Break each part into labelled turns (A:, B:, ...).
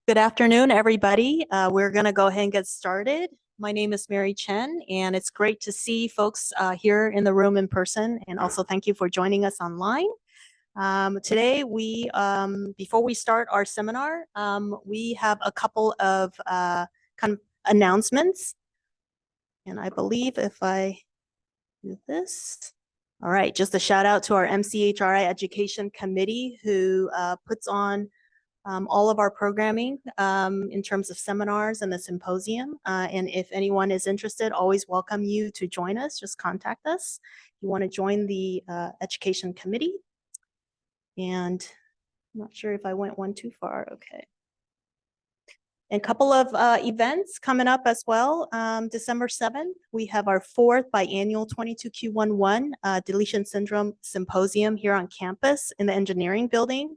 A: Good afternoon, everybody. We're going to go ahead and get started. My name is Mary Chen, and it's great to see folks here in the room in person, and also thank you for joining us online. Today, before we start our seminar, we have a couple of kind of announcements, and I believe if I do this. All right, just a shout out to our MCHRI Education Committee who puts on all of our programming in terms of seminars and the symposium. And if anyone is interested, always welcome you to join us. Just contact us if you want to join the education committee. And I'm not sure if I went one too far. Okay. And a couple of events coming up as well. December 7th, we have our 4th biannual 22Q11 deletion syndrome symposium here on campus in the engineering building.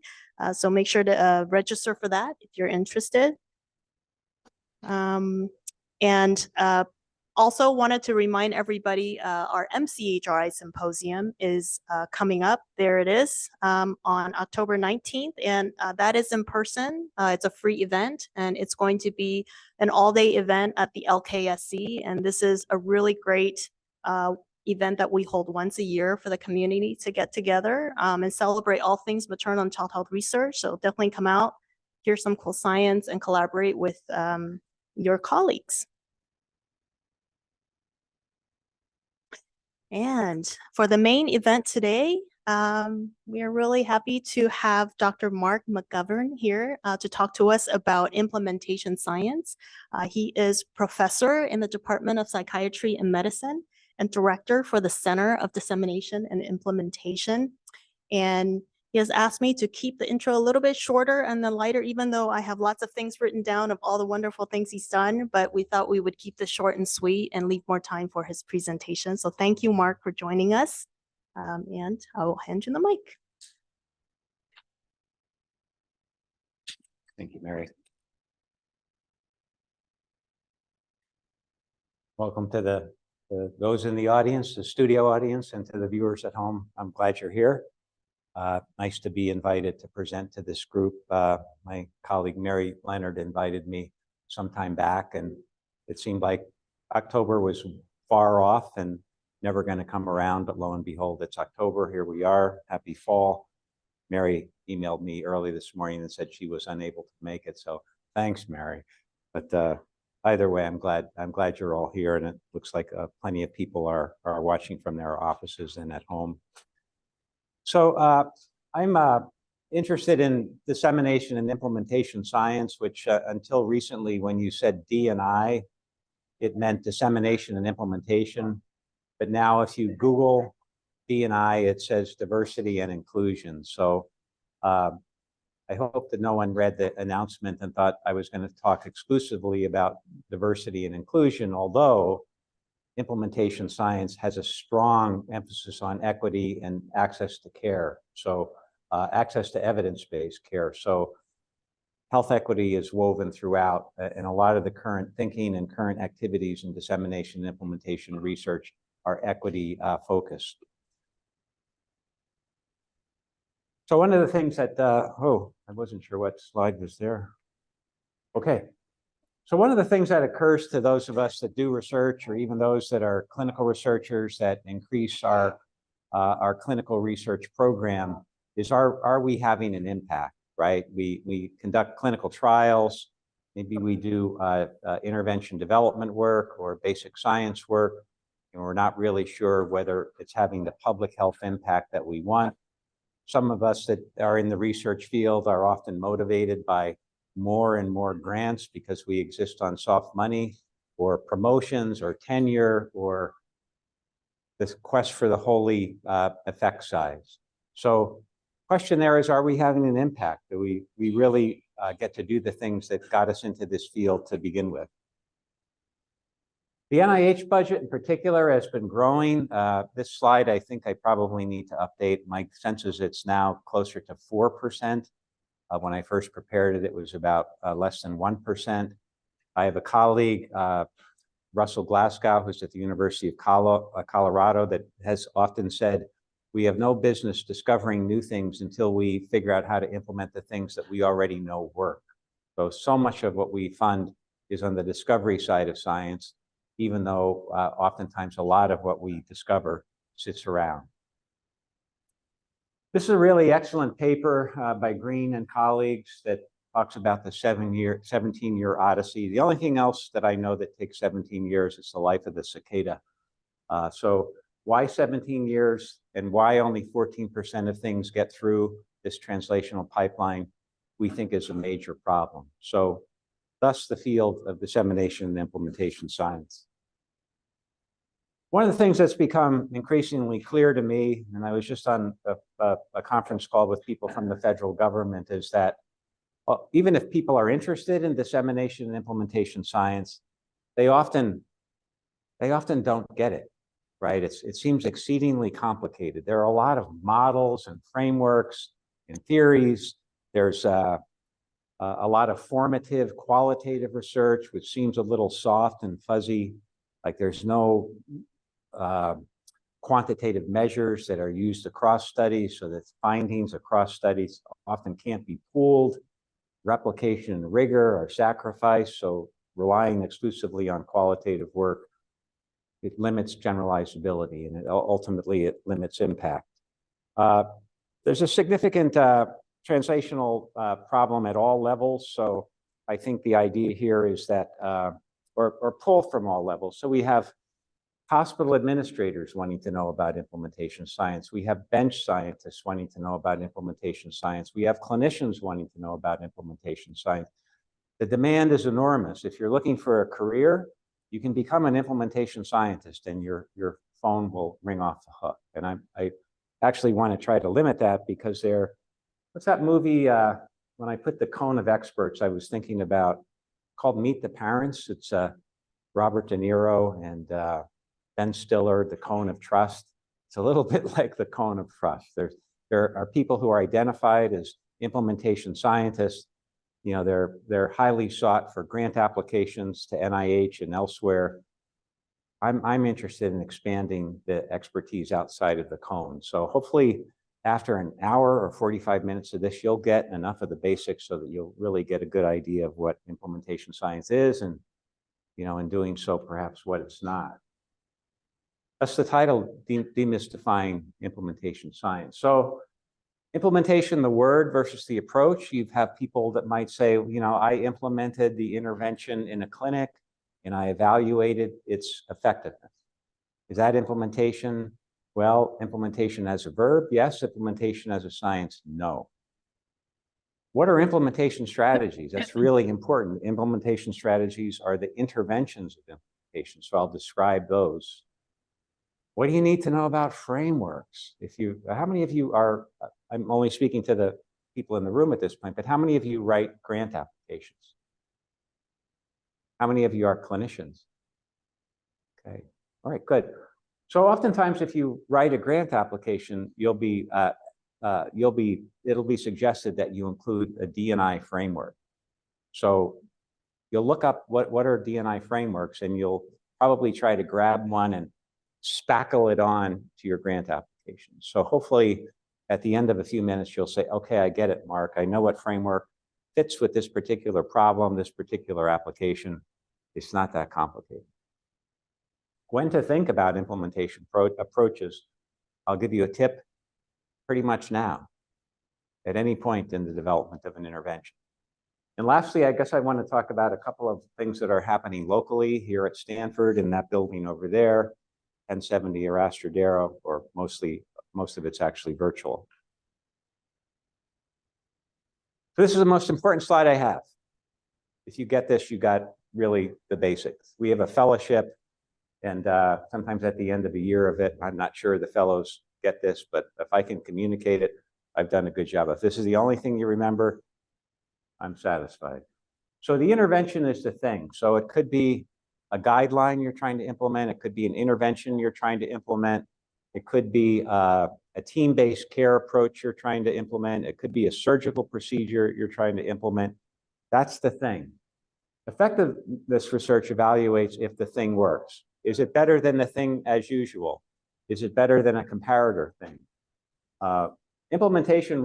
A: So make sure to register for that if you're interested. Also wanted to remind everybody our MCHRI symposium is coming up. There it is on October 19th, and that is in person. It's a free event, and it's going to be an all-day event at the LKSC, and this is a really great event that we hold once a year for the community to get together and celebrate all things maternal and child health research. So definitely come out, hear some cool science, and collaborate with your colleagues. And for the main event today, we are really happy to have Dr. Mark McGovern here to talk to us about implementation science. He is professor in the Department of Psychiatry and Medicine and director for the Center of Dissemination and Implementation. And he has asked me to keep the intro a little bit shorter and then lighter, even though I have lots of things written down of all the wonderful things he's done, but we thought we would keep this short and sweet and leave more time for his presentation. So thank you, Mark, for joining us. And I will hand you the mic.
B: Thank you, Mary. Welcome to those in the audience, the studio audience, and to the viewers at home. I'm glad you're here. Nice to be invited to present to this group. My colleague Mary Leonard invited me some time back, and it seemed like October was far off and never going to come around, but lo and behold, it's October. Here we are. Happy fall. Mary emailed me early this morning and said she was unable to make it, so thanks, Mary. But either way, I'm glad you're all here, and it looks like plenty of people are watching from their offices and at home. So I'm interested in dissemination and implementation science, which until recently, when you said D&I, it meant dissemination and implementation. But now if you Google D&I, it says diversity and inclusion. So I hope that no one read the announcement and thought I was going to talk exclusively about diversity and inclusion, although implementation science has a strong emphasis on equity and access to care. So access to evidence-based care. So health equity is woven throughout, and a lot of the current thinking and current activities in dissemination and implementation research are equity focused. So one of the things that, I wasn't sure what slide was there. Okay. So one of the things that occurs to those of us that do research, or even those that are clinical researchers that increase our clinical research program, is are we having an impact, right? We conduct clinical trials, maybe we do intervention development work or basic science work, and we're not really sure whether it's having the public health impact that we want. Some of us that are in the research field are often motivated by more and more grants because we exist on soft money, or promotions, or tenure, or this quest for the holy effect size. So question there is, are we having an impact? Do we really get to do the things that got us into this field to begin with? The NIH budget in particular has been growing. This slide, I think I probably need to update. My sense is it's now closer to 4%. When I first prepared it, it was about less than 1%. I have a colleague, Russell Glasgow, who's at the University of Colorado, that has often said, we have no business discovering new things until we figure out how to implement the things that we already know work. So much of what we fund is on the discovery side of science, even though oftentimes a lot of what we discover sits around. This is a really excellent paper by Green and colleagues that talks about the 17-year odyssey. The only thing else that I know that takes 17 years is the life of the cicada. So why 17 years and why only 14% of things get through this translational pipeline, we think is a major problem. So thus the field of dissemination and implementation science. One of the things that's become increasingly clear to me, and I was just on a conference call with people from the federal government, is that even if people are interested in dissemination and implementation science, they often don't get it, right? It seems exceedingly complicated. There are a lot of models and frameworks and theories. There's a lot of formative, qualitative research, which seems a little soft and fuzzy, like there's no quantitative measures that are used across studies, so that findings across studies often can't be pooled. Replication and rigor are sacrificed, so relying exclusively on qualitative work, it limits generalizability, and ultimately it limits impact. There's a significant translational problem at all levels, so I think the idea here is that, or pull from all levels. So we have hospital administrators wanting to know about implementation science. We have bench scientists wanting to know about implementation science. We have clinicians wanting to know about implementation science. The demand is enormous. If you're looking for a career, you can become an implementation scientist and your phone will ring off the hook. And I actually want to try to limit that because what's that movie, when I put the cone of experts, I was thinking about, called Meet the Parents. It's Robert De Niro and Ben Stiller, the cone of trust. It's a little bit like the cone of trust. There are people who are identified as implementation scientists. You know, they're highly sought for grant applications to NIH and elsewhere. I'm interested in expanding the expertise outside of the cone. So hopefully after an hour or 45 minutes of this, you'll get enough of the basics so that you'll really get a good idea of what implementation science is, and, you know, in doing so, perhaps what it's not. That's the title, Demystifying Implementation Science. So implementation, the word versus the approach. You have people that might say, you know, I implemented the intervention in a clinic and I evaluated its effectiveness. Is that implementation? Well, implementation as a verb, yes. Implementation as a science, no. What are implementation strategies? That's really important. Implementation strategies are the interventions of implementation, so I'll describe those. What do you need to know about frameworks? How many of you are, I'm only speaking to the people in the room at this point, but how many of you write grant applications? How many of you are clinicians? Okay, all right, good. So oftentimes if you write a grant application, it'll be suggested that you include a D&I framework. So you'll look up what are D&I frameworks, and you'll probably try to grab one and spackle it on to your grant application. So hopefully at the end of a few minutes, you'll say, okay, I get it, Mark. I know what framework fits with this particular problem, this particular application. It's not that complicated. When to think about implementation approaches, I'll give you a tip pretty much now, at any point in the development of an intervention. And lastly, I guess I want to talk about a couple of things that are happening locally here at Stanford, in that building over there, 1070 or Astrodero, or most of it's actually virtual. So this is the most important slide I have. If you get this, you got really the basics. We have a fellowship, and sometimes at the end of a year of it, I'm not sure the fellows get this, but if I can communicate it, I've done a good job. If this is the only thing you remember, I'm satisfied. So the intervention is the thing. So it could be a guideline you're trying to implement. It could be an intervention you're trying to implement. It could be a team-based care approach you're trying to implement. It could be a surgical procedure you're trying to implement. That's the thing. Effectiveness research evaluates if the thing works. Is it better than the thing as usual? Is it better than a comparator thing? Implementation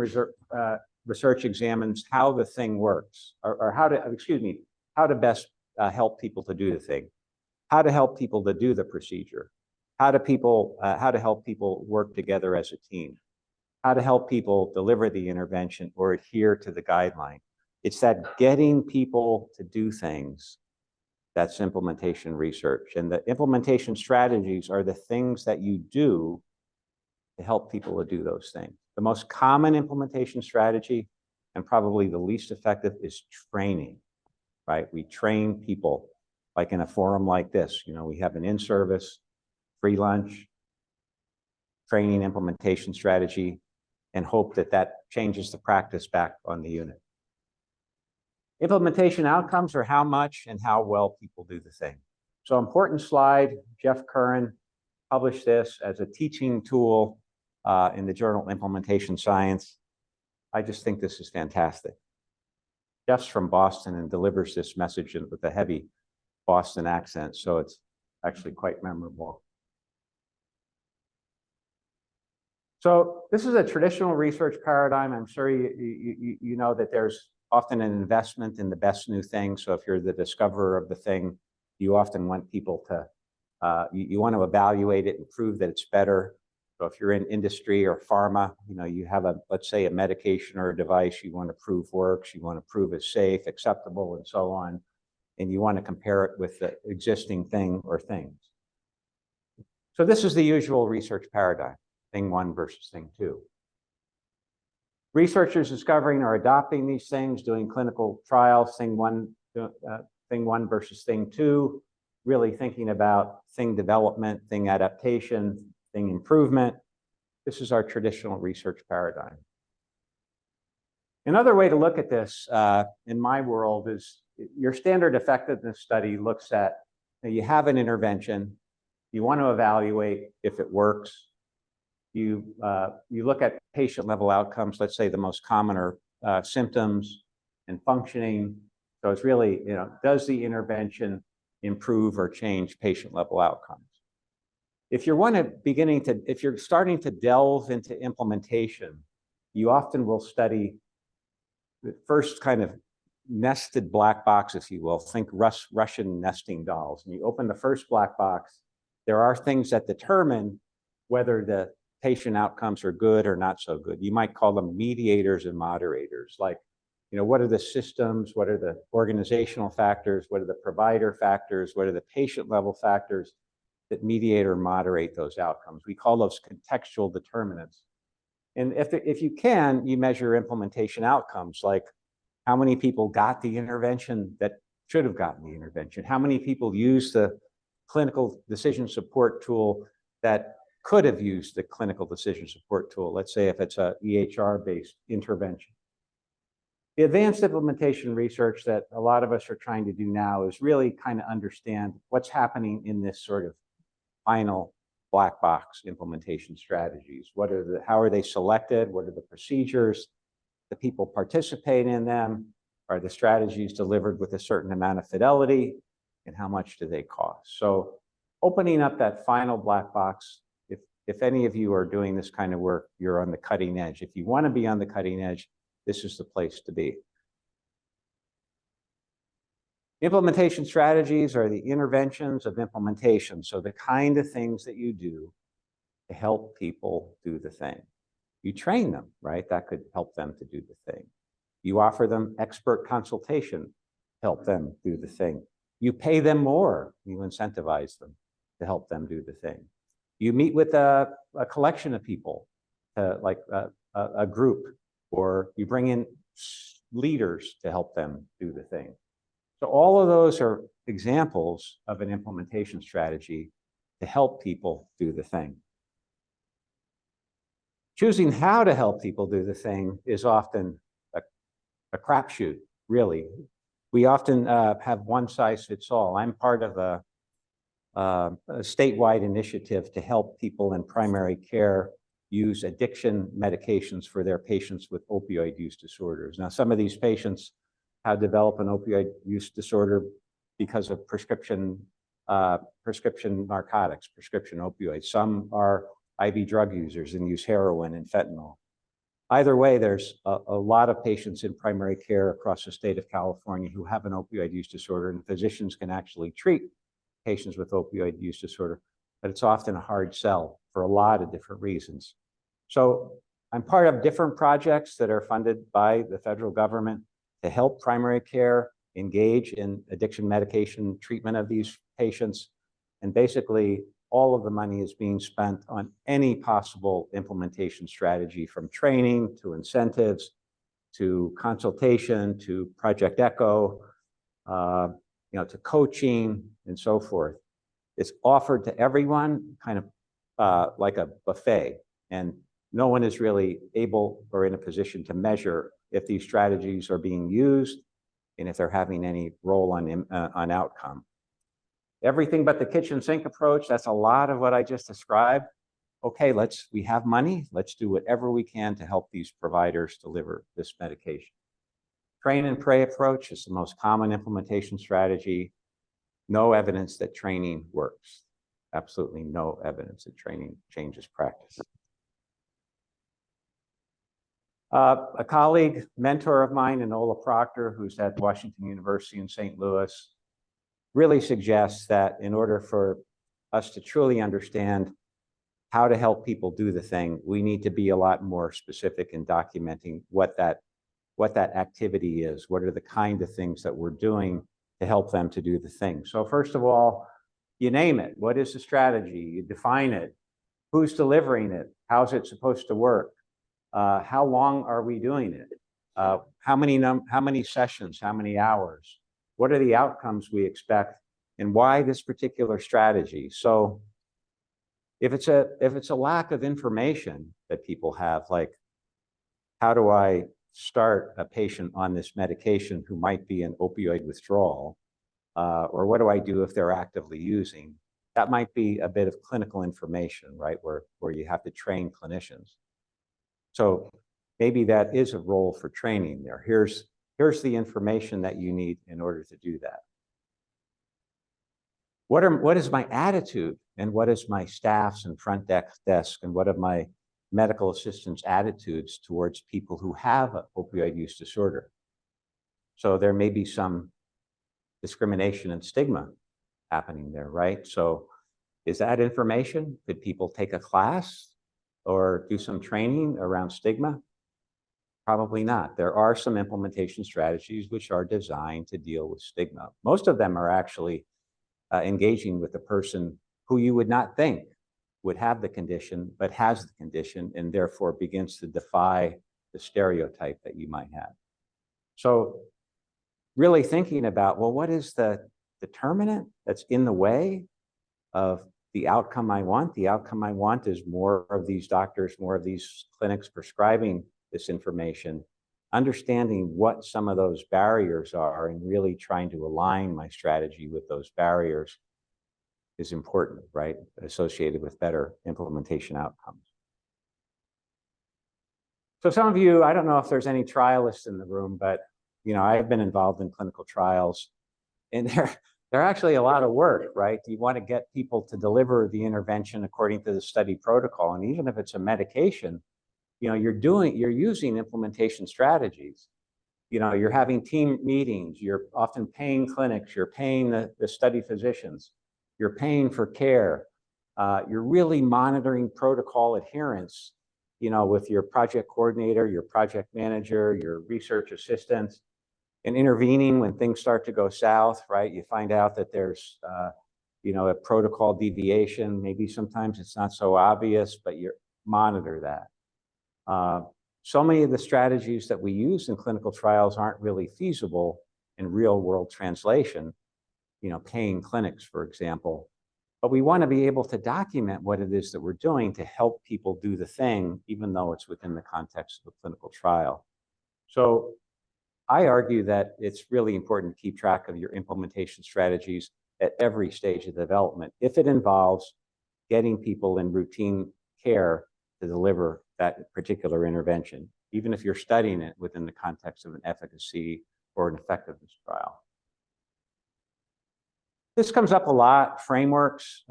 B: research examines how the thing works, or how to, excuse me, how to best help people to do the thing, how to help people to do the procedure, how to help people work together as a team, how to help people deliver the intervention or adhere to the guideline. It's that getting people to do things that's implementation research. And the implementation strategies are the things that you do to help people to do those things. The most common implementation strategy, and probably the least effective, is training, right? We train people, like in a forum like this. You know, we have an in-service, free lunch, training implementation strategy, and hope that that changes the practice back on the unit. Implementation outcomes are how much and how well people do the thing. So important slide, Jeff Curran published this as a teaching tool in the journal Implementation Science. I just think this is fantastic. Jeff's from Boston and delivers this message with a heavy Boston accent, so it's actually quite memorable. So this is a traditional research paradigm. I'm sure you know that there's often an investment in the best new thing. So if you're the discoverer of the thing, you often want people to, you want to evaluate it and prove that it's better. So if you're in industry or pharma, you know, you have let's say a medication or a device you want to prove works, you want to prove is safe, acceptable, and so on. And you want to compare it with the existing thing or things. So this is the usual research paradigm, thing one versus thing two. Researchers discovering or adopting these things, doing clinical trials, thing one versus thing two, really thinking about thing development, thing adaptation, thing improvement. This is our traditional research paradigm. Another way to look at this in my world is your standard effectiveness study looks at, you have an intervention, you want to evaluate if it works. You look at patient level outcomes, let's say the most common are symptoms and functioning. So it's really, you know, does the intervention improve or change patient level outcomes? If you're starting to delve into implementation, you often will study the first kind of nested black box, if you will. Think Russian nesting dolls. And you open the first black box, there are things that determine whether the patient outcomes are good or not so good. You might call them mediators and moderators. Like, you know, what are the systems? What are the organizational factors? What are the provider factors? What are the patient level factors that mediate or moderate those outcomes? We call those contextual determinants. And if you can, you measure implementation outcomes, like how many people got the intervention that should have gotten the intervention? How many people used the clinical decision support tool that could have used the clinical decision support tool? Let's say if it's a EHR-based intervention. The advanced implementation research that a lot of us are trying to do now is really kind of understand what's happening in this sort of final black box implementation strategies. How are they selected? What are the procedures? The people participate in them? Are the strategies delivered with a certain amount of fidelity? And how much do they cost? So opening up that final black box, if any of you are doing this kind of work, you're on the cutting edge. If you want to be on the cutting edge, this is the place to be. Implementation strategies are the interventions of implementation. So the kind of things that you do to help people do the thing. You train them, right? That could help them to do the thing. You offer them expert consultation to help them do the thing. You pay them more. You incentivize them to help them do the thing. You meet with a collection of people, like a group, or you bring in leaders to help them do the thing. So all of those are examples of an implementation strategy to help people do the thing. Choosing how to help people do the thing is often a crapshoot, really. We often have one size fits all. I'm part of a statewide initiative to help people in primary care use addiction medications for their patients with opioid use disorders. Now, some of these patients have developed an opioid use disorder because of prescription narcotics, prescription opioids. Some are IV drug users and use heroin and fentanyl. Either way, there's a lot of patients in primary care across the state of California who have an opioid use disorder, and physicians can actually treat patients with opioid use disorder, but it's often a hard sell for a lot of different reasons. So I'm part of different projects that are funded by the federal government to help primary care engage in addiction medication treatment of these patients. And basically, all of the money is being spent on any possible implementation strategy, from training to incentives to consultation to Project Echo, to coaching and so forth. It's offered to everyone kind of like a buffet, and no one is really able or in a position to measure if these strategies are being used and if they're having any role on outcome. Everything but the kitchen sink approach, that's a lot of what I just described. Okay, we have money, let's do whatever we can to help these providers deliver this medication. Train and pray approach is the most common implementation strategy. No evidence that training works. Absolutely no evidence that training changes practice. A colleague, mentor of mine, Enola Proctor, who's at Washington University in St. Louis, really suggests that in order for us to truly understand how to help people do the thing, we need to be a lot more specific in documenting what that activity is. What are the kind of things that we're doing to help them to do the thing? So first of all, you name it. What is the strategy? You define it. Who's delivering it? How's it supposed to work? How long are we doing it? How many sessions? How many hours? What are the outcomes we expect? And why this particular strategy? So if it's a lack of information that people have, like, how do I start a patient on this medication who might be in opioid withdrawal? Or what do I do if they're actively using? That might be a bit of clinical information, right? Where you have to train clinicians. So maybe that is a role for training there. Here's the information that you need in order to do that. What is my attitude, and what is my staff's and front desk, and what are my medical assistants' attitudes towards people who have an opioid use disorder? So there may be some discrimination and stigma happening there, right? So is that information? Could people take a class or do some training around stigma? Probably not. There are some implementation strategies which are designed to deal with stigma. Most of them are actually engaging with the person who you would not think would have the condition, but has the condition, and therefore begins to defy the stereotype that you might have. So really thinking about, well, what is the determinant that's in the way of the outcome I want? The outcome I want is more of these doctors, more of these clinics prescribing this information, understanding what some of those barriers are and really trying to align my strategy with those barriers is important, right? Associated with better implementation outcomes. So some of you, I don't know if there's any trialists in the room, but I've been involved in clinical trials, and they're actually a lot of work, right? You want to get people to deliver the intervention according to the study protocol. And even if it's a medication, you're using implementation strategies. You're having team meetings, you're often paying clinics, you're paying the study physicians, you're paying for care. You're really monitoring protocol adherence, with your project coordinator, your project manager, your research assistants, and intervening when things start to go south, right? You find out that there's, a protocol deviation. Maybe sometimes it's not so obvious, but you monitor that. So many of the strategies that we use in clinical trials aren't really feasible in real world translation, paying clinics, for example. But we want to be able to document what it is that we're doing to help people do the thing, even though it's within the context of a clinical trial. So I argue that it's really important to keep track of your implementation strategies at every stage of development, if it involves getting people in routine care to deliver that particular intervention, even if you're studying it within the context of an efficacy or an effectiveness trial. This comes up a lot, frameworks.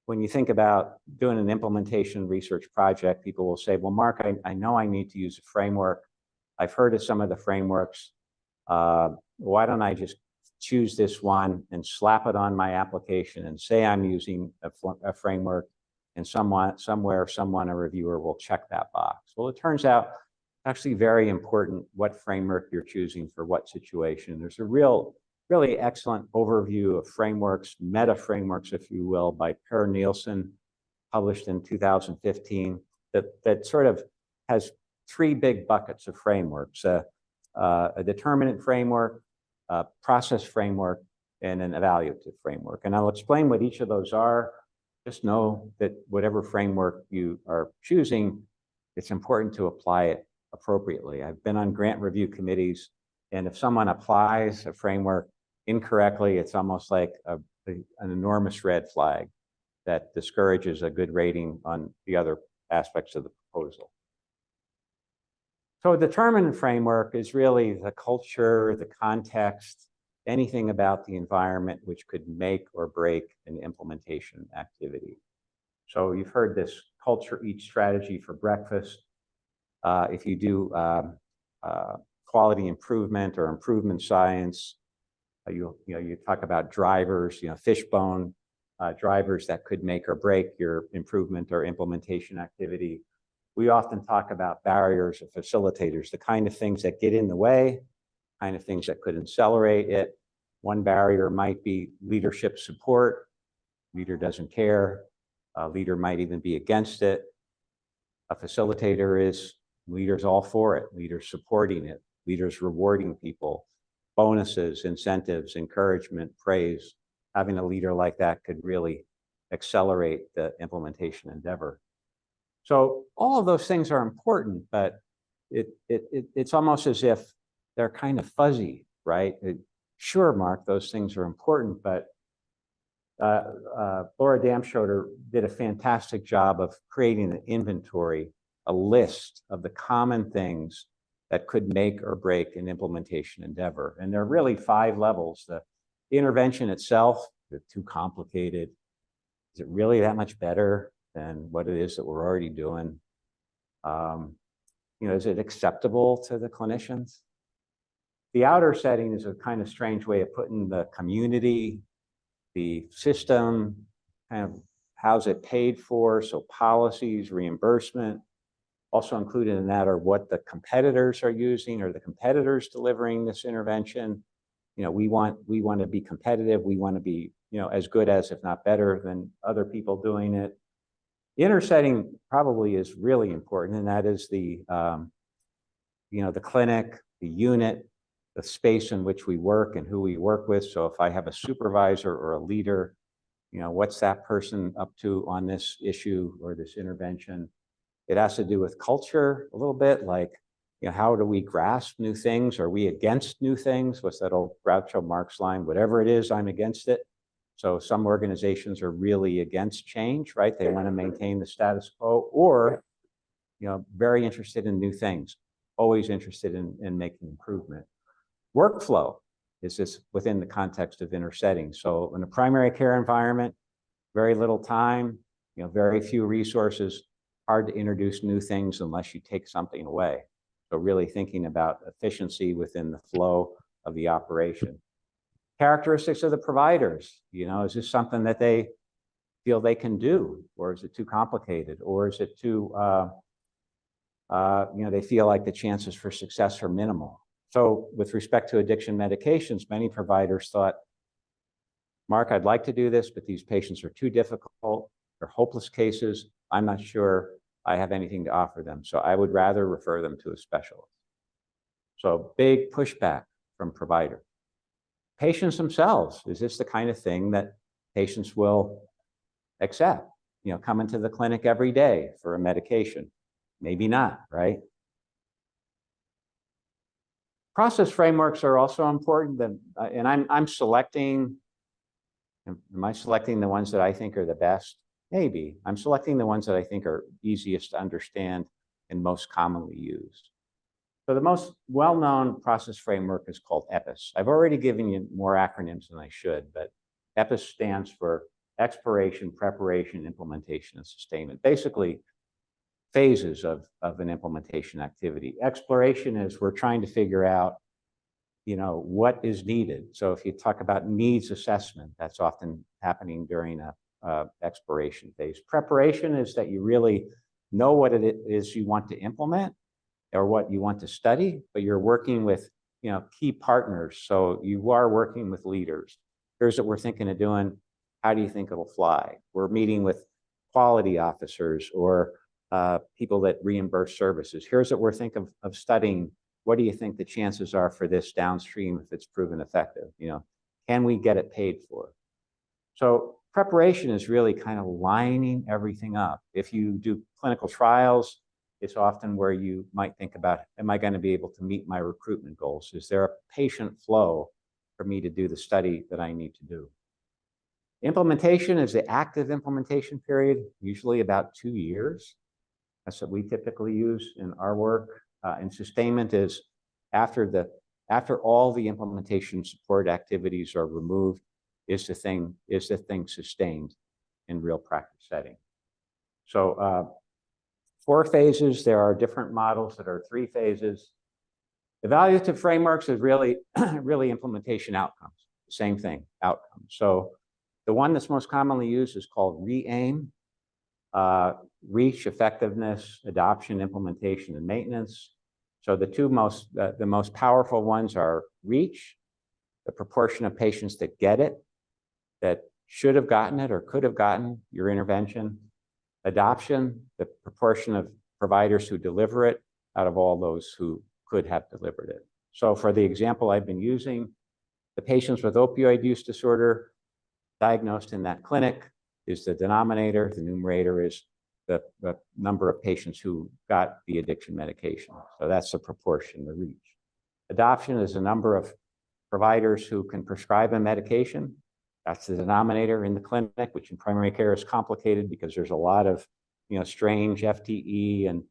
B: when you think about doing an implementation research project, people will say, well, Mark, I know I need to use a framework. I've heard of some of the frameworks. Why don't I just choose this one and slap it on my application and say I'm using a framework, and a reviewer will check that box. Well, it turns out it's actually very important what framework you're choosing for what situation. There's a really excellent overview of frameworks, meta frameworks, if you will, by Per Nielsen, published in 2015, that sort of has three big buckets of frameworks: a determinant framework, a process framework, and an evaluative framework. And I'll explain what each of those are. Just know that whatever framework you are choosing, it's important to apply it appropriately. I've been on grant review committees, and if someone applies a framework incorrectly, it's almost like an enormous red flag that discourages a good rating on the other aspects of the proposal. So a determinant framework is really the culture, the context, anything about the environment which could make or break an implementation activity. So you've heard this culture eats strategy for breakfast. If you do quality improvement or improvement science, you talk about drivers, fishbone drivers that could make or break your improvement or implementation activity. We often talk about barriers or facilitators, the kind of things that get in the way, kind of things that could accelerate it. One barrier might be leadership support. Leader doesn't care. A leader might even be against it. A facilitator is leaders all for it, leaders supporting it, leaders rewarding people, bonuses, incentives, encouragement, praise. Having a leader like that could really accelerate the implementation endeavor. So all of those things are important, but it's almost as if they're kind of fuzzy, right? Sure, Mark, those things are important, but Laura Damschroeder did a fantastic job of creating an inventory, a list of the common things that could make or break an implementation endeavor. And there are really 5 levels. The intervention itself, is it too complicated? Is it really that much better than what it is that we're already doing? Is it acceptable to the clinicians? The outer setting is a kind of strange way of putting the community, the system, kind of how's it paid for, so policies, reimbursement. Also included in that are what the competitors are using. Are the competitors delivering this intervention? We want to be competitive. We want to be, as good as, if not better than other people doing it. The inner setting probably is really important, and that is the clinic, the unit, the space in which we work and who we work with. So if I have a supervisor or a leader, what's that person up to on this issue or this intervention? It has to do with culture a little bit, like, how do we grasp new things? Are we against new things? What's that old Groucho Marx line? Whatever it is, I'm against it. So some organizations are really against change, right? They want to maintain the status quo, or, very interested in new things, always interested in making improvement. Workflow is this within the context of inner settings. So in a primary care environment, very little time, very few resources, hard to introduce new things unless you take something away. So really thinking about efficiency within the flow of the operation. Characteristics of the providers, is this something that they feel they can do, or is it too complicated, or is it too, they feel like the chances for success are minimal. So with respect to addiction medications, many providers thought, Mark, I'd like to do this, but these patients are too difficult. They're hopeless cases. I'm not sure I have anything to offer them. So I would rather refer them to a specialist. So big pushback from providers. Patients themselves, is this the kind of thing that patients will accept? Come into the clinic every day for a medication. Maybe not, right? Process frameworks are also important, and I'm selecting, am I selecting the ones that I think are the best? Maybe. I'm selecting the ones that I think are easiest to understand and most commonly used. So the most well-known process framework is called EPIS. I've already given you more acronyms than I should, but EPIS stands for exploration, preparation, implementation, and sustainment. Basically, phases of an implementation activity. Exploration is we're trying to figure out, what is needed. So if you talk about needs assessment, that's often happening during a exploration phase. Preparation is that you really know what it is you want to implement or what you want to study, but you're working with, key partners. So you are working with leaders. Here's what we're thinking of doing. How do you think it'll fly? We're meeting with quality officers or people that reimburse services. Here's what we're thinking of studying. What do you think the chances are for this downstream if it's proven effective? Can we get it paid for? So preparation is really kind of lining everything up. If you do clinical trials, it's often where you might think about, am I going to be able to meet my recruitment goals? Is there a patient flow for me to do the study that I need to do? Implementation is the active implementation period, usually about 2 years. That's what we typically use in our work. And sustainment is after all the implementation support activities are removed, is the thing sustained in real practice setting. So 4 phases. There are different models that are 3 phases. Evaluative frameworks is really implementation outcomes. Same thing, outcomes. So the one that's most commonly used is called RE-AIM. Reach, effectiveness, adoption, implementation, and maintenance. So the most powerful ones are reach, the proportion of patients that get it, that should have gotten it or could have gotten your intervention. Adoption, the proportion of providers who deliver it out of all those who could have delivered it. So for the example I've been using, the patients with opioid use disorder diagnosed in that clinic is the denominator. The numerator is the number of patients who got the addiction medication. So that's the proportion, the reach. Adoption is the number of providers who can prescribe a medication. That's the denominator in the clinic, which in primary care is complicated because there's a lot of, strange FTE and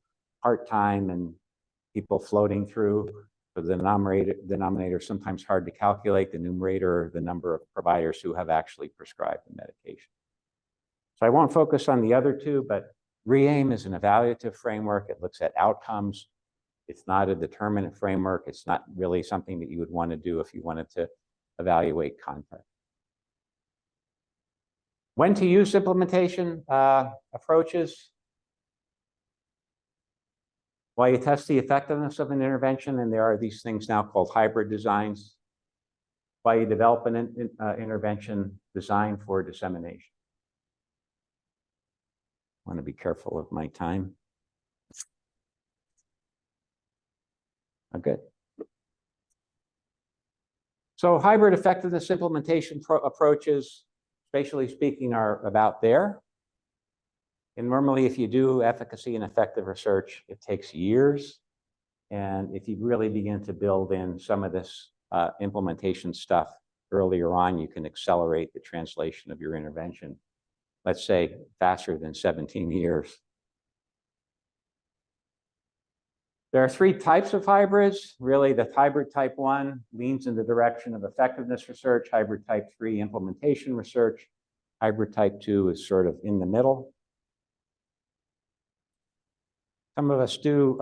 B: part-time and people floating through. So the denominator is sometimes hard to calculate. The numerator, the number of providers who have actually prescribed the medication. So I won't focus on the other 2, but RE-AIM is an evaluative framework. It looks at outcomes. It's not a determinant framework. It's not really something that you would want to do if you wanted to evaluate content. When to use implementation approaches? While you test the effectiveness of an intervention, and there are these things now called hybrid designs, while you develop an intervention designed for dissemination. I want to be careful of my time. Good. So hybrid effectiveness implementation approaches, spatially speaking, are about there. And normally, if you do efficacy and effective research, it takes years. And if you really begin to build in some of this implementation stuff earlier on, you can accelerate the translation of your intervention, let's say, faster than 17 years. There are 3 types of hybrids. Really, the hybrid type 1 leans in the direction of effectiveness research. Hybrid type 3, implementation research. Hybrid type 2 is sort of in the middle. Some of us do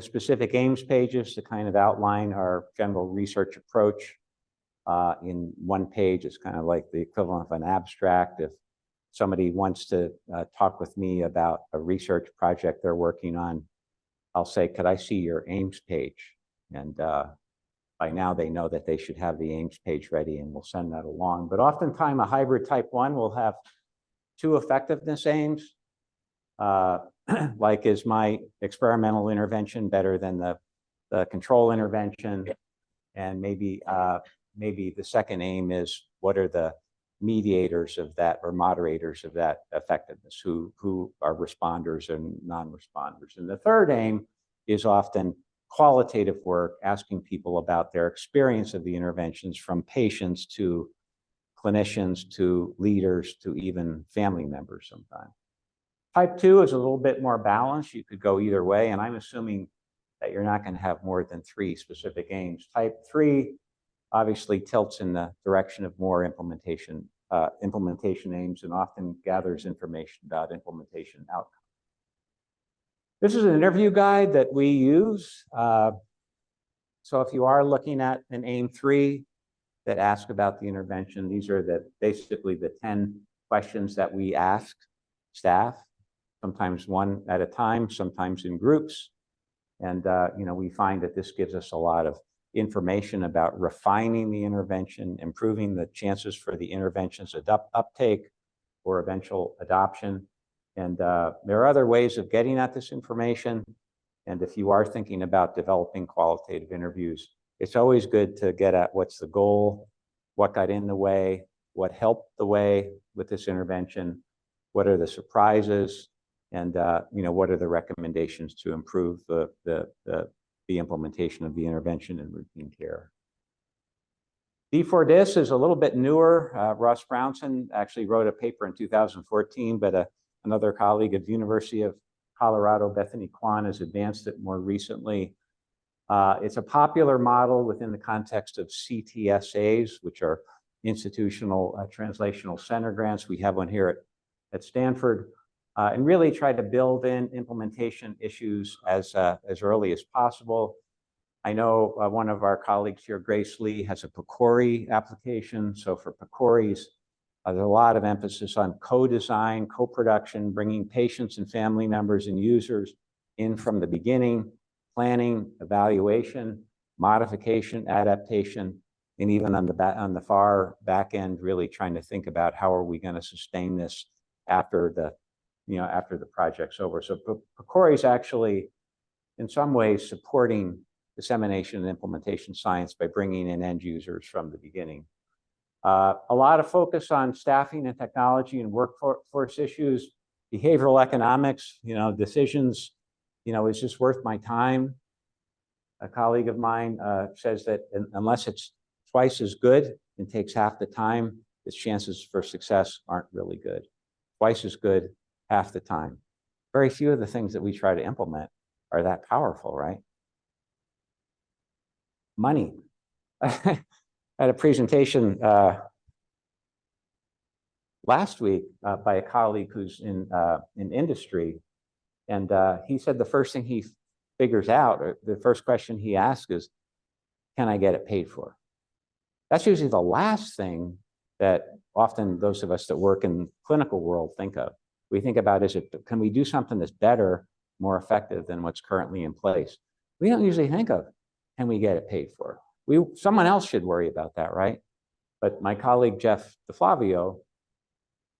B: specific aims pages to kind of outline our general research approach. In one page, it's kind of like the equivalent of an abstract. If somebody wants to talk with me about a research project they're working on, I'll say, could I see your aims page? And by now they know that they should have the aims page ready, and we'll send that along. But oftentimes a hybrid type 1 will have 2 effectiveness aims. Like, is my experimental intervention better than the control intervention? And maybe the second aim is, what are the mediators of that or moderators of that effectiveness, who are responders and non-responders? And the third aim is often qualitative work, asking people about their experience of the interventions, from patients to clinicians to leaders to even family members sometimes. Type 2 is a little bit more balanced. You could go either way, and I'm assuming that you're not going to have more than 3 specific aims. Type 3 obviously tilts in the direction of more implementation implementation aims and often gathers information about implementation outcomes. This is an interview guide that we use. So if you are looking at an aim 3 that asks about the intervention, these are basically the 10 questions that we ask staff, sometimes one at a time, sometimes in groups. And we find that this gives us a lot of information about refining the intervention, improving the chances for the intervention's uptake or eventual adoption. And there are other ways of getting at this information. And if you are thinking about developing qualitative interviews, it's always good to get at what's the goal, what got in the way, what helped the way with this intervention, what are the surprises, and what are the recommendations to improve the implementation of the intervention in routine care. D4DIS is a little bit newer. Ross Brownson actually wrote a paper in 2014, but another colleague at the University of Colorado, Bethany Kwan, has advanced it more recently. It's a popular model within the context of CTSAs, which are institutional translational center grants. We have one here at Stanford, and really try to build in implementation issues as early as possible. I know one of our colleagues here, Grace Lee, has a PCORI application. So for PCORIs, there's a lot of emphasis on co-design, co-production, bringing patients and family members and users in from the beginning, planning, evaluation, modification, adaptation, and even on the far back end, really trying to think about how are we going to sustain this after the project's over. So PCORI is actually, in some ways, supporting dissemination and implementation science by bringing in end users from the beginning. A lot of focus on staffing and technology and workforce issues, behavioral economics, decisions, is this worth my time? A colleague of mine says that unless it's twice as good and takes half the time, its chances for success aren't really good. Twice as good, half the time. Very few of the things that we try to implement are that powerful, right? Money. I had a presentation last week by a colleague who's in industry, and he said the first thing he figures out, or the first question he asks is, can I get it paid for? That's usually the last thing that often those of us that work in the clinical world think of. We think about, can we do something that's better, more effective than what's currently in place? We don't usually think of, can we get it paid for? Someone else should worry about that, right? But my colleague, Jeff DeFlavio,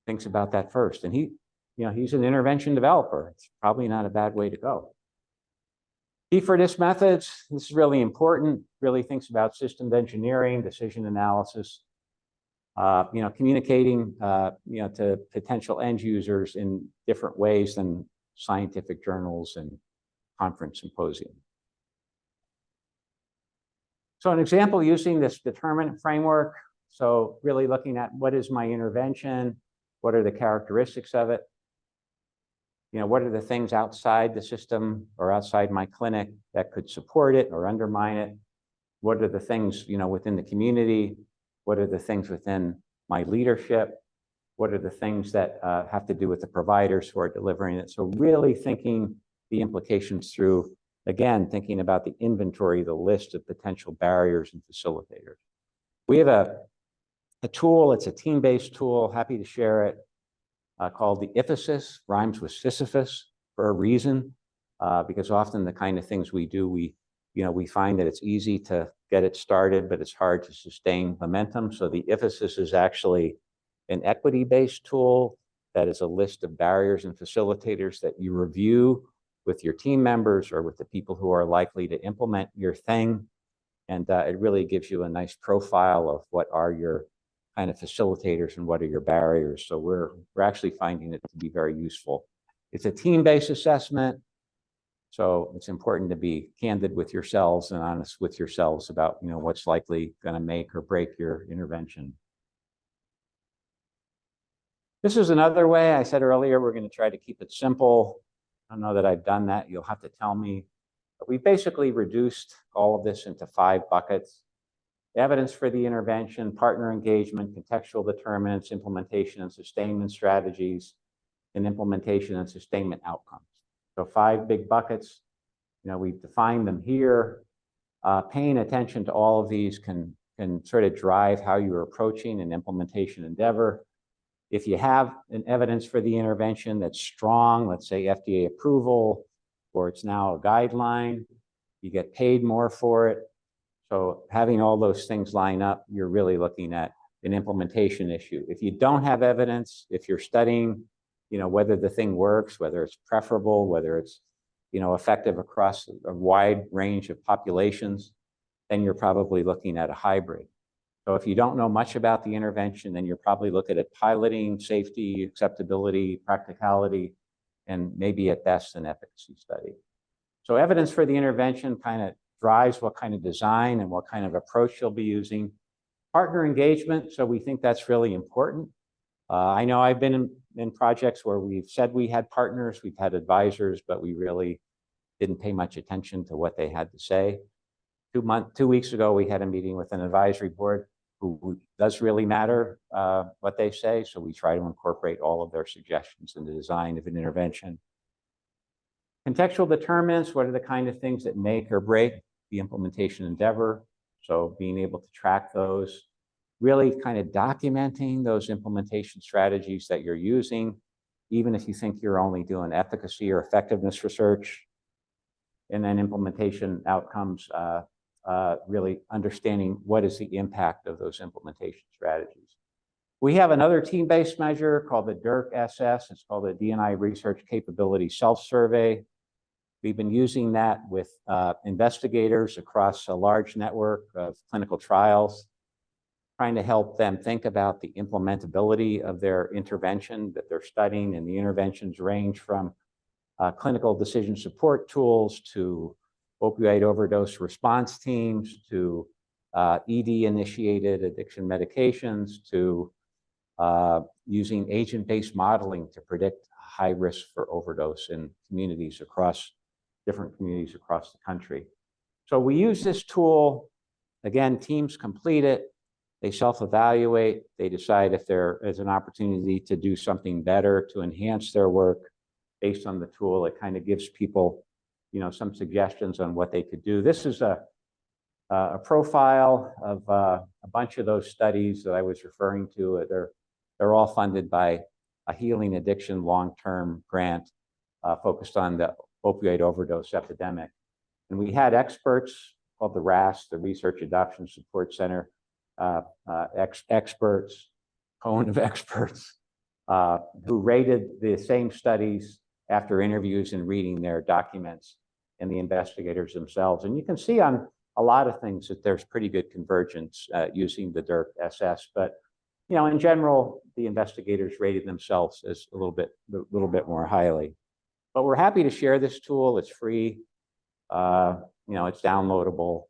B: thinks about that first. And he's an intervention developer. It's probably not a bad way to go. D4DIS methods, this is really important, really thinks about systems engineering, decision analysis, communicating, to potential end users in different ways than scientific journals and conference symposium. So an example using this determinant framework, so really looking at what is my intervention, what are the characteristics of it, what are the things outside the system or outside my clinic that could support it or undermine it, what are the things within the community, what are the things within my leadership, what are the things that have to do with the providers who are delivering it. So really thinking the implications through, again, thinking about the inventory, the list of potential barriers and facilitators. We have a tool, it's a team-based tool, happy to share it, called the IFASIS, rhymes with Sisyphus for a reason, because often the kind of things we do, we find that it's easy to get it started, but it's hard to sustain momentum. So the IFASIS is actually an equity-based tool that is a list of barriers and facilitators that you review with your team members or with the people who are likely to implement your thing. And it really gives you a nice profile of what are your kind of facilitators and what are your barriers. So we're actually finding it to be very useful. It's a team-based assessment. So it's important to be candid with yourselves and honest with yourselves about, what's likely going to make or break your intervention. This is another way. I said earlier, we're going to try to keep it simple. I don't know that I've done that. You'll have to tell me. But we basically reduced all of this into 5 buckets. evidence for the intervention, partner engagement, contextual determinants, implementation and sustainment strategies, and implementation and sustainment outcomes. So 5 big buckets. We've defined them here. Paying attention to all of these can sort of drive how you're approaching an implementation endeavor. If you have an evidence for the intervention that's strong, let's say FDA approval, or it's now a guideline, you get paid more for it. So having all those things line up, you're really looking at an implementation issue. If you don't have evidence, if you're studying, whether the thing works, whether it's preferable, whether it's, effective across a wide range of populations, then you're probably looking at a hybrid. So if you don't know much about the intervention, then you're probably looking at piloting, safety, acceptability, practicality, and maybe at best an efficacy study. So evidence for the intervention kind of drives what kind of design and what kind of approach you'll be using. Partner engagement, so we think that's really important. I know I've been in projects where we've said we had partners, we've had advisors, but we really didn't pay much attention to what they had to say. 2 weeks ago, we had a meeting with an advisory board who does really matter what they say, so we try to incorporate all of their suggestions in the design of an intervention. Contextual determinants, what are the kind of things that make or break the implementation endeavor? So being able to track those, really kind of documenting those implementation strategies that you're using, even if you think you're only doing efficacy or effectiveness research. And then implementation outcomes, really understanding what is the impact of those implementation strategies. We have another team-based measure called the DIRC-SS. It's called the D&I Research Capability Self-Survey. We've been using that with investigators across a large network of clinical trials, trying to help them think about the implementability of their intervention that they're studying. And the interventions range from clinical decision support tools to opioid overdose response teams to ED-initiated addiction medications to using agent-based modeling to predict high risk for overdose in different communities across the country. So we use this tool. Again, teams complete it. They self-evaluate. They decide if there is an opportunity to do something better to enhance their work based on the tool. It kind of gives people, some suggestions on what they could do. This is a profile of a bunch of those studies that I was referring to. They're all funded by a Healing Addiction long-term grant focused on the opioid overdose epidemic. And we had experts called the RAS, the Research Adoption Support Center, experts, cone of experts, who rated the same studies after interviews and reading their documents, and the investigators themselves. And you can see on a lot of things that there's pretty good convergence using the DIRC-SS, but in general, the investigators rated themselves as a little bit more highly. But we're happy to share this tool. It's free, it's downloadable,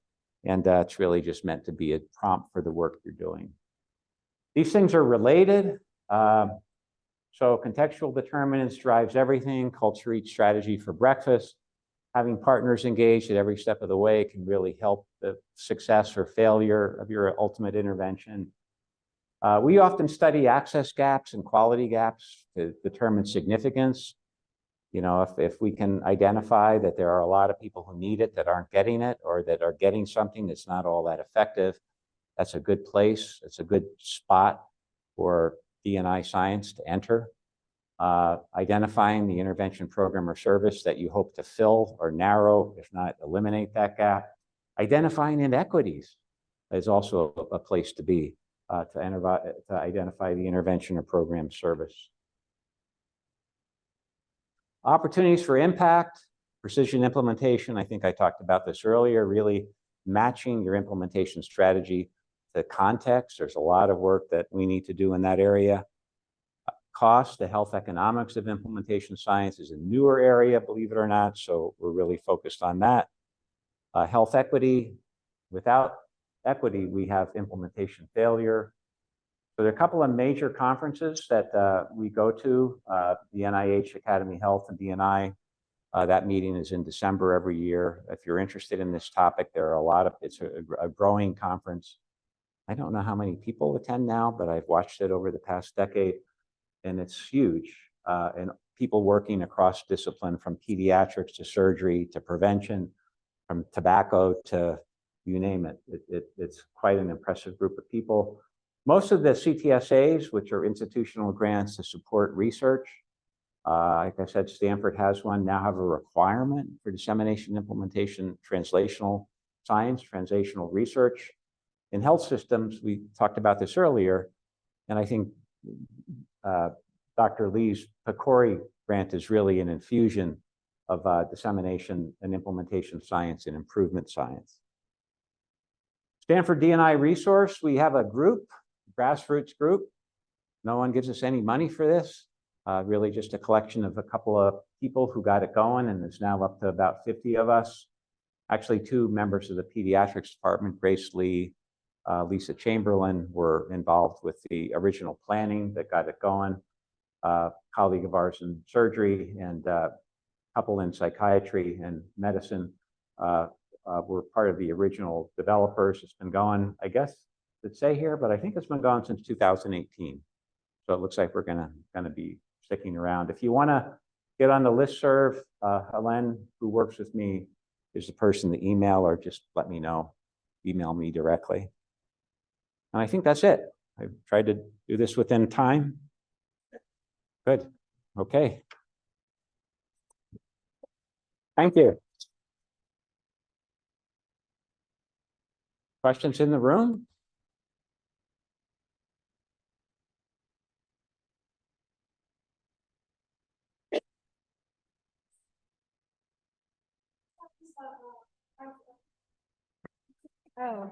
B: and it's really just meant to be a prompt for the work you're doing. These things are related. So contextual determinants drives everything. Culture eats strategy for breakfast. Having partners engaged at every step of the way can really help the success or failure of your ultimate intervention. We often study access gaps and quality gaps to determine significance. If we can identify that there are a lot of people who need it that aren't getting it, or that are getting something that's not all that effective, that's a good place. It's a good spot for D&I science to enter. Identifying the intervention program or service that you hope to fill or narrow, if not eliminate that gap. Identifying inequities is also a place to be, to identify the intervention or program service. Opportunities for impact, precision implementation. I think I talked about this earlier, really matching your implementation strategy to context. There's a lot of work that we need to do in that area. Cost, the health economics of implementation science is a newer area, believe it or not, so we're really focused on that. Health equity, without equity, we have implementation failure. So there are a couple of major conferences that we go to, the NIH Academy Health and D&I. That meeting is in December every year. If you're interested in this topic, there are it's a growing conference. I don't know how many people attend now, but I've watched it over the past decade, and it's huge. And people working across discipline, from pediatrics to surgery to prevention, from tobacco to you name it. It's quite an impressive group of people. Most of the CTSAs, which are institutional grants to support research, like I said, Stanford has one, now have a requirement for dissemination, implementation, translational science, translational research. In health systems, we talked about this earlier, and I think Dr. Lee's PCORI grant is really an infusion of dissemination and implementation science and improvement science. Stanford D&I resource, we have a group, grassroots group. No one gives us any money for this. Really just a collection of a couple of people who got it going, and it's now up to about 50 of us. Actually, 2 members of the pediatrics department, Grace Lee, Lisa Chamberlain, were involved with the original planning that got it going. Colleague of ours in surgery and a couple in psychiatry and medicine were part of the original developers. It's been going, I guess, it's say here, but I think it's been going since 2018. So it looks like we're gonna be sticking around. If you wanna get on the listserv, Helen, who works with me, is the person to email, or just let me know, email me directly. And I think that's it. I've tried to do this within time. Good, okay. Thank you. Questions in the room?
C: Oh.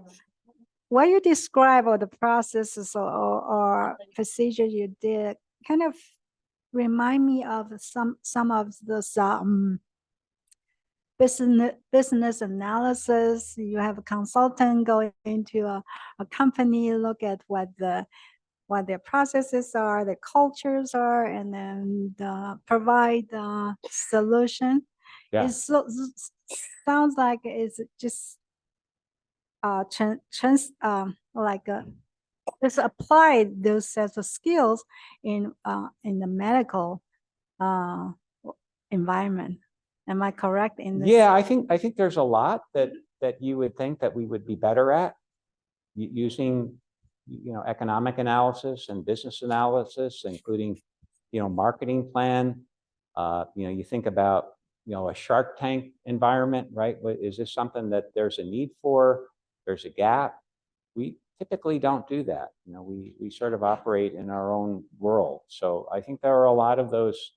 C: What you describe or the processes or procedures you did kind of remind me of some of those business analysis. You have a consultant go into a company, look at what their processes are, their cultures are, and then provide the solution.
B: Yeah.
C: It sounds like it's just just apply those sets of skills in the medical environment. Am I correct in this?
B: Yeah, I think there's a lot that you would think that we would be better at using, economic analysis and business analysis, including, marketing plan. You think about, a Shark Tank environment, right? Is this something that there's a need for? There's a gap. We typically don't do that. We sort of operate in our own world. So I think there are a lot of those.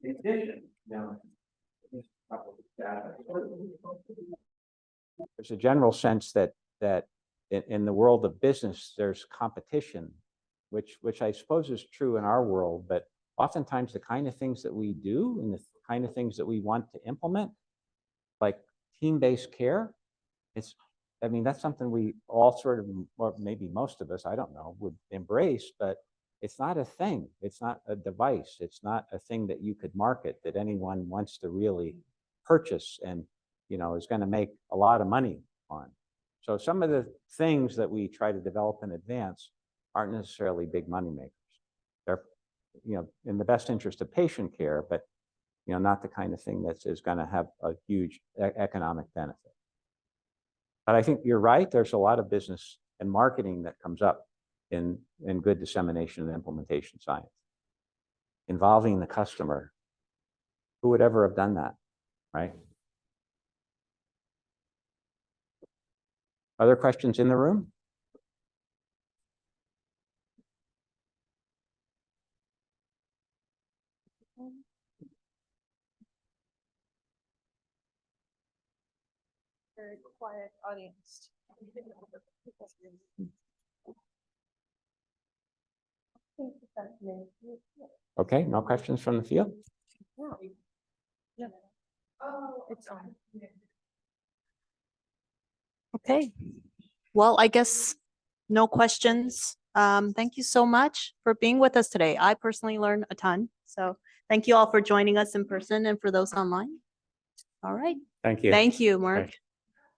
B: In addition, there's a general sense that in the world of business, there's competition, which I suppose is true in our world, but oftentimes the kind of things that we do and the kind of things that we want to implement, like team-based care, that's something we all sort of, or maybe most of us, I don't know, would embrace, but it's not a thing. It's not a device. It's not a thing that you could market that anyone wants to really purchase and, is going to make a lot of money on. So some of the things that we try to develop in advance aren't necessarily big money makers. They're, in the best interest of patient care, but, not the kind of thing that is going to have a huge economic benefit. But I think you're right. There's a lot of business and marketing that comes up in good dissemination and implementation science, involving the customer. Who would ever have done that, right? Other questions in the room?
C: Very quiet audience.
B: Okay, no questions from the field?
C: Yeah. It's on. Okay.
A: Well, I guess no questions. Thank you so much for being with us today. I personally learned a ton. So thank you all for joining us in person and for those online. All right.
B: Thank you.
A: Thank you, Mark.
B: Right.